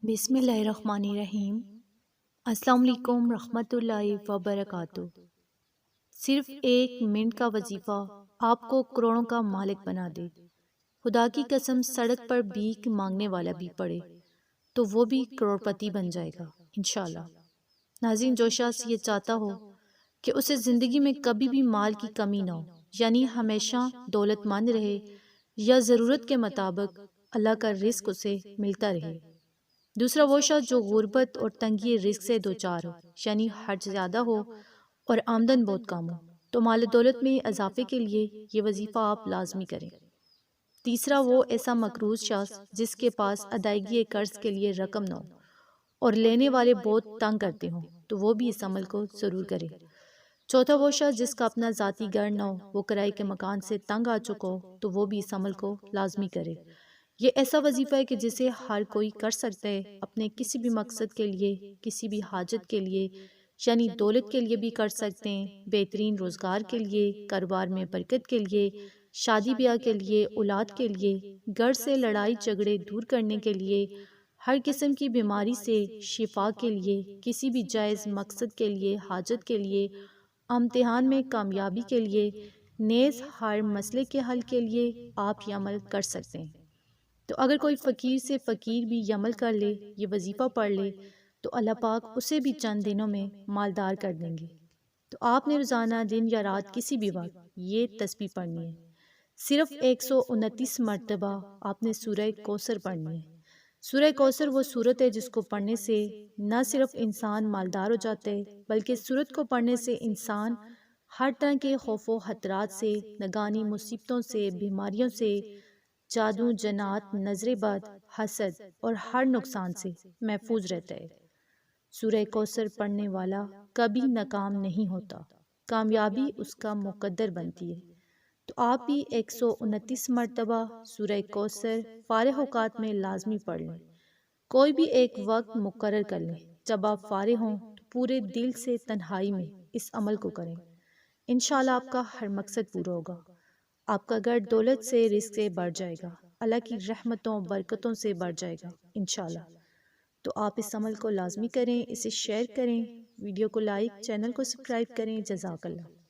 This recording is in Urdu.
بسم اللہ الرحمن الرحیم۔ السلام علیکم رحمۃ اللہ وبرکاتہ۔ صرف 1 منٹ کا وظیفہ آپ کو کروڑوں کا مالک بنا دے۔ خدا کی قسم، سڑک پر بھیک مانگنے والا بھی پڑے تو وہ بھی کروڑپتی بن جائے گا انشاءاللہ۔ ناظرین، جو شخص یہ چاہتا ہو کہ اسے زندگی میں کبھی بھی مال کی کمی نہ ہو، یعنی ہمیشہ دولت مند رہے یا ضرورت کے مطابق اللہ کا رزق اسے ملتا رہے۔ دوسرا وہ شخص جو غربت اور تنگی رزق سے دوچار ہو، یعنی خرچ زیادہ ہو اور آمدن بہت کم ہو، تو مال و دولت میں اضافے کے لیے یہ وظیفہ آپ لازمی کریں۔ تیسرا وہ ایسا مقروض شخص جس کے پاس ادائیگی قرض کے لیے رقم نہ ہو اور لینے والے بہت تنگ کرتے ہوں، تو وہ بھی اس عمل کو ضرور کرے۔ چوتھا وہ شخص جس کا اپنا ذاتی گھر نہ ہو، وہ کرائے کے مکان سے تنگ آ چکا ہو، تو وہ بھی اس عمل کو لازمی کرے۔ یہ ایسا وظیفہ ہے کہ جسے ہر کوئی کر سکتا ہے، اپنے کسی بھی مقصد کے لیے، کسی بھی حاجت کے لیے، یعنی دولت کے لیے بھی کر سکتے ہیں، بہترین روزگار کے لیے، کاروبار میں برکت کے لیے، شادی بیاہ کے لیے، اولاد کے لیے، گھر سے لڑائی جھگڑے دور کرنے کے لیے، ہر قسم کی بیماری سے شفا کے لیے، کسی بھی جائز مقصد کے لیے، حاجت کے لیے، امتحان میں کامیابی کے لیے، نیز ہر مسئلے کے حل کے لیے آپ یہ عمل کر سکتے ہیں۔ تو اگر کوئی فقیر سے فقیر بھی یہ عمل کر لے، یہ وظیفہ پڑھ لے، تو اللہ پاک اسے بھی چند دنوں میں مالدار کر دیں گے۔ تو آپ نے روزانہ دن یا رات کسی بھی وقت یہ تسبیح پڑھنی ہے۔ صرف 129 مرتبہ آپ نے سورہ کوثر پڑھنی ہے۔ سورہ کوثر وہ سورت ہے جس کو پڑھنے سے نہ صرف انسان مالدار ہو جاتا ہے، بلکہ سورت کو پڑھنے سے انسان ہر طرح کے خوف و خطرات سے، نگانی مصیبتوں سے، بیماریوں سے، جادو جنات، نظر بد، حسد اور ہر نقصان سے محفوظ رہتا ہے۔ سورہ کوثر پڑھنے والا کبھی ناکام نہیں ہوتا، کامیابی اس کا مقدر بنتی ہے۔ تو آپ بھی 129 مرتبہ سورہ کوثر فارغ اوقات میں لازمی پڑھ لیں۔ کوئی بھی ایک وقت مقرر کر لیں، جب آپ فارغ ہوں تو پورے دل سے تنہائی میں اس عمل کو کریں۔ انشاءاللہ آپ کا ہر مقصد پورا ہوگا، آپ کا گھر دولت سے، رزق سے بڑھ جائے گا، اللہ کی رحمتوں برکتوں سے بڑھ جائے گا انشاءاللہ۔ تو آپ اس عمل کو لازمی کریں، اسے شیئر کریں، ویڈیو کو لائک، چینل کو سبسکرائب کریں۔ جزاک اللہ۔